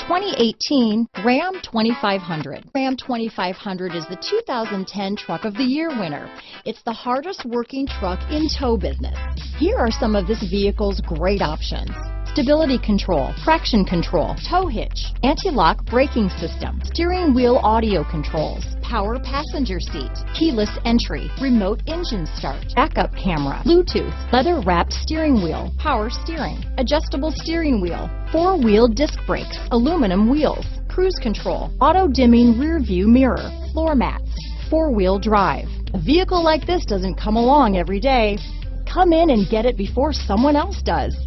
2018 Ram 2500. Ram 2500 is the 2010 Truck of the Year winner. It's the hardest working truck in tow business. Here are some of this vehicle's great options: stability control, traction control, tow hitch, anti-lock braking system, steering wheel audio controls, power passenger seat, keyless entry, remote engine start, backup camera, Bluetooth, leather-wrapped steering wheel, power steering, adjustable steering wheel, four-wheel disc brakes, aluminum wheels, cruise control, auto-dimming rear-view mirror, floor mats, four-wheel drive. A vehicle like this doesn't come along every day. Come in and get it before someone else does.